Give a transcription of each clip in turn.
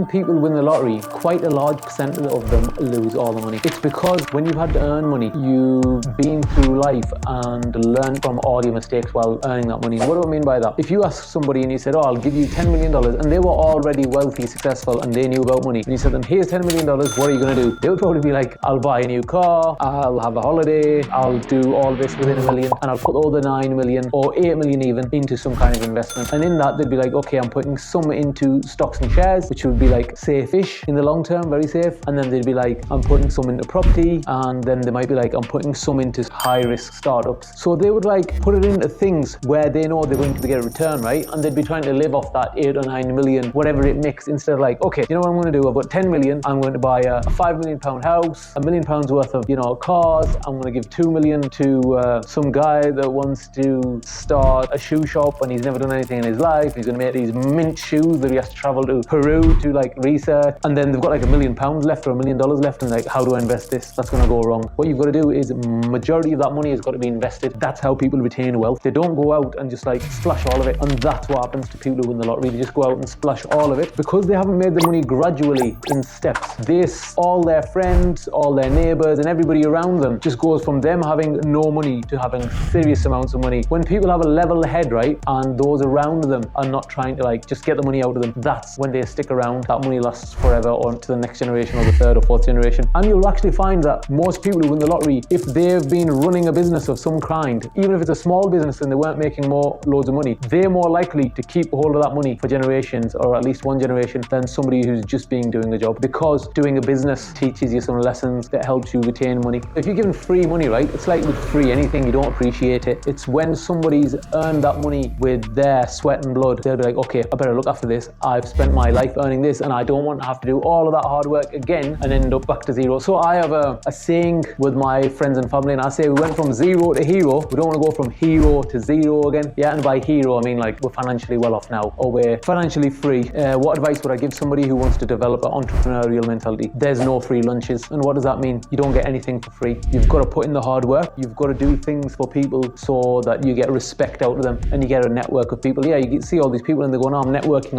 when people win the lottery, quite a large percentage of them lose all the money. It's because when you've had to earn money, you've been through life and learned from all your mistakes while earning that money. What do I mean by that? If you ask somebody and you said, oh, I'll give you $10 million, and they were already wealthy, successful, and they knew about money, and you said to them, here's $10 million, what are you going to do? They would probably be like, I'll buy a new car, I'll have a holiday, I'll do all this within $1 million, and I'll put all the 9 million or 8 million even into some kind of investment. And in that, they'd be like, okay, I'm putting some into stocks and shares, which would be like safe-ish in the long term, very safe. And then they'd be like, I'm putting some into property, and then they might be like, I'm putting some into high-risk startups. So they would like put it into things where they know they're going to get a return, right? And they'd be trying to live off that 8 or 9 million, whatever it makes, instead of like, okay, you know what I'm going to do? I've got 10 million, I'm going to buy a £5 million house, £1 million worth of, cars. I'm going to give 2 million to some guy that wants to start a shoe shop and he's never done anything in his life. He's going to make these mint shoes that he has to travel to Peru to like research. And then they've got like £1 million left or $1 million left, and like, how do I invest this? That's going to go wrong. What you've got to do is majority of that money has got to be invested. That's how people retain wealth. They don't go out and just like splash all of it. And that's what happens to people who win the lottery. They just go out and splash all of it because they haven't made the money gradually in steps. All their friends, all their neighbors, and everybody around them just goes from them having no money to having serious amounts of money. When people have a level head, right, and those around them are not trying to like just get the money out of them, that's when they stick around. That money lasts forever, or to the next generation or the third or fourth generation. And you'll actually find that most people who win the lottery, if they've been running a business of some kind, even if it's a small business and they weren't making loads of money, they're more likely to keep hold of that money for generations, or at least one generation, than somebody who's just doing a job. Because doing a business teaches you some lessons that helps you retain money. If you're given free money, right, it's like with free anything, you don't appreciate it. It's when somebody's earned that money with their sweat and blood, they'll be like, okay, I better look after this. I've spent my life earning this, and I don't want to have to do all of that hard work again and end up back to zero. So I have a saying with my friends and family, and I say we went from zero to hero. We don't want to go from hero to zero again. Yeah, and by hero, I mean like we're financially well off now, or we're financially free. What advice would I give somebody who wants to develop an entrepreneurial mentality? There's no free lunches. And what does that mean? You don't get anything for free. You've got to put in the hard work. You've got to do things for people so that you get respect out of them and you get a network of people. Yeah, you can see all these people and they go, no, I'm networking.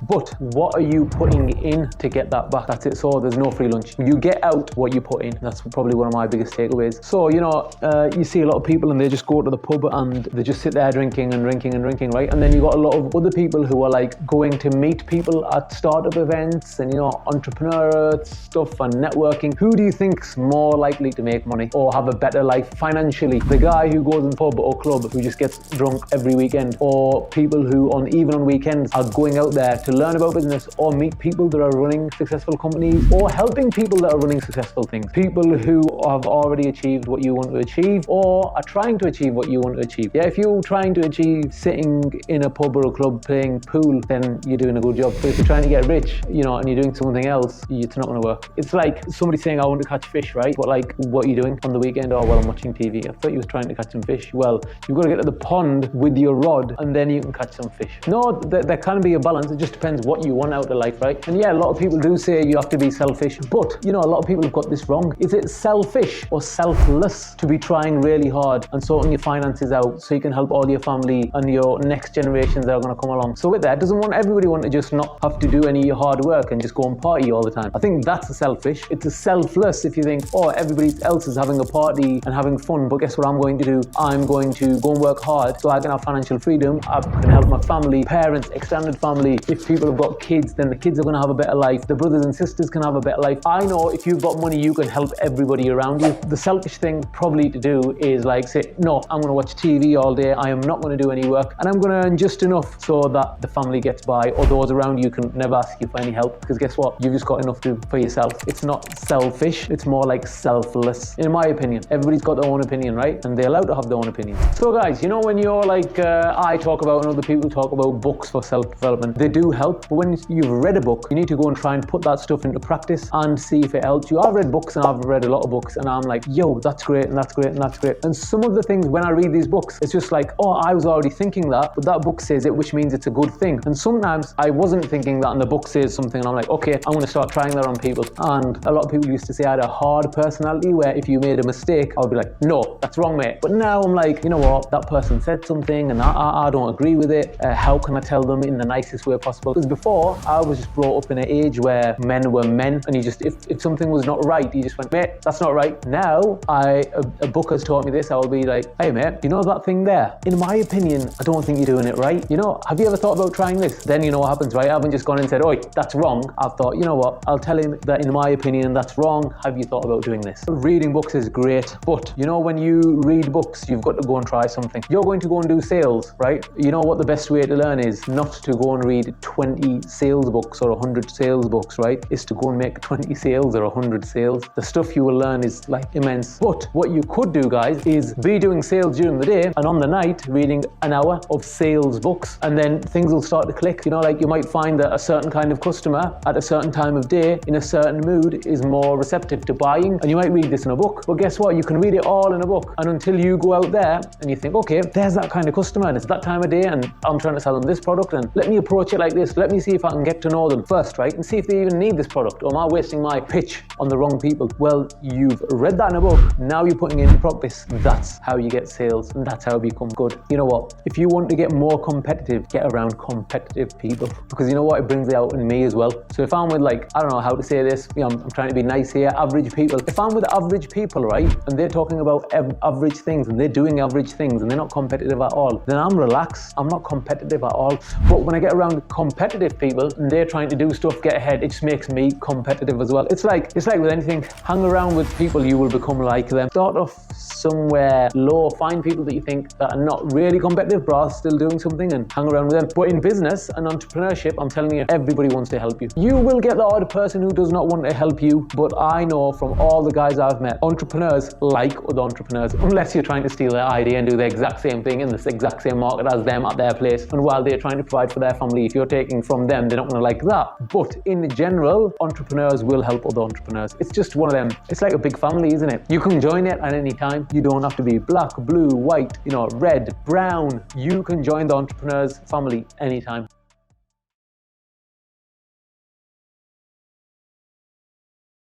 But what are you putting in to get that back? That's it. So there's no free lunch. You get out what you put in. That's probably one of my biggest takeaways. So, you see a lot of people and they just go to the pub and they just sit there drinking, right? And then you got a lot of other people who are like going to meet people at startup events and, entrepreneur stuff and networking. Who do you think's more likely to make money or have a better life financially? The guy who goes in the pub or club who just gets drunk every weekend, or people who even on weekends are going out there to learn about business or meet people that are running successful companies or helping people that are running successful things. People who have already achieved what you want to achieve or are trying to achieve what you want to achieve. Yeah, if you're trying to achieve sitting in a pub or a club playing pool, then you're doing a good job. But if you're trying to get rich, and you're doing something else, it's not going to work. It's like somebody saying, I want to catch fish, right? But like, what are you doing on the weekend? Oh, well, I'm watching TV. I thought you were trying to catch some fish. Well, you've got to get to the pond with your rod and then you can catch some fish. No, there can be a balance. It just depends what you want out of life, right? And yeah, a lot of people do say you have to be selfish, but a lot of people have got this wrong. Is it selfish or selfless to be trying really hard and sorting your finances out so you can help all your family and your next generations that are going to come along? So with that, doesn't everybody want to just not have to do any hard work and just go and party all the time? I think that's a selfish. It's a selfless if you think, oh, everybody else is having a party and having fun, but guess what I'm going to do? I'm going to go and work hard so I can have financial freedom. I can help my family, parents, extended family. If people have got kids, then the kids are going to have a better life. The brothers and sisters can have a better life. I know if you've got money, you can help everybody around you. The selfish thing probably to do is like say, no, I'm going to watch TV all day. I am not going to do any work and I'm going to earn just enough so that the family gets by, or those around you can never ask you for any help, because guess what? You've just got enough to for yourself. It's not selfish. It's more like selfless, in my opinion. Everybody's got their own opinion, right? And they're allowed to have their own opinion. So guys, when you're like, I talk about and other people talk about books for self-development, they do help. But when you've read a book, you need to go and try and put that stuff into practice and see if it helps you. I've read books and I've read a lot of books and I'm like, yo, that's great and that's great and that's great. And some of the things when I read these books, it's just like, oh, I was already thinking that, but that book says it, which means it's a good thing. And sometimes I wasn't thinking that and the book says something and I'm like, okay, I'm going to start trying that on people. And a lot of people used to say I had a hard personality where if you made a mistake, I would be like, no, that's wrong, mate. But now I'm like, you know what? That person said something and I don't agree with it. How can I tell them in the nicest way possible? Because before, before, I was just brought up in an age where men were men, and you just, if something was not right, you just went, mate, that's not right. Now, a book has taught me this. I will be like, hey mate, you know that thing there? In my opinion, I don't think you're doing it right. You know, have you ever thought about trying this? Then you know what happens, right? I haven't just gone and said, oi, that's wrong. I've thought, you know what? I'll tell him that in my opinion, that's wrong. Have you thought about doing this? Reading books is great, but you know, when you read books, you've got to go and try something. You're going to go and do sales, right? You know what the best way to learn is? Not to go and read 20 sales books or 100 sales books, right? Is to go and make 20 sales or 100 sales. The stuff you will learn is like immense. But what you could do, guys, is be doing sales during the day and on the night reading an hour of sales books, and then things will start to click. You know, like you might find that a certain kind of customer at a certain time of day in a certain mood is more receptive to buying, and you might read this in a book. But guess what? You can read it all in a book, and until you go out there and you think, okay, there's that kind of customer and it's that time of day and I'm trying to sell them this product, and let me approach it like this. Let me see if I can get to know them first, right? And see if they even need this product, or am I wasting my pitch on the wrong people? Well, you've read that in a book. Now you're putting it into practice. That's how you get sales, and that's how you become good. You know what? If you want to get more competitive, get around competitive people, because you know what? It brings it out in me as well. So if I'm with, like, I don't know how to say this, you know, I'm trying to be nice here, average people. If I'm with average people, right, and they're talking about average things and they're doing average things and they're not competitive at all, then I'm relaxed. I'm not competitive at all. But when I get around competitive people and they're trying to do stuff, get ahead, it just makes me competitive as well. It's like with anything. Hang around with people, you will become like them. Start off somewhere low. Find people that you think that are not really competitive but are still doing something, and hang around with them. But in business and entrepreneurship, I'm telling you, everybody wants to help you. You will get the odd person who does not want to help you, but I know from all the guys I've met, entrepreneurs like other entrepreneurs, unless you're trying to steal their idea and do the exact same thing in the exact same market as them at their place, and while they're trying to provide for their family, if you're taking from them, they're not going to like that. But in general, entrepreneurs will help other entrepreneurs. It's just one of them. It's like a big family, isn't it? You can join it at any time. You don't have to be black, blue, white, you know, red, brown. You can join the entrepreneurs family anytime.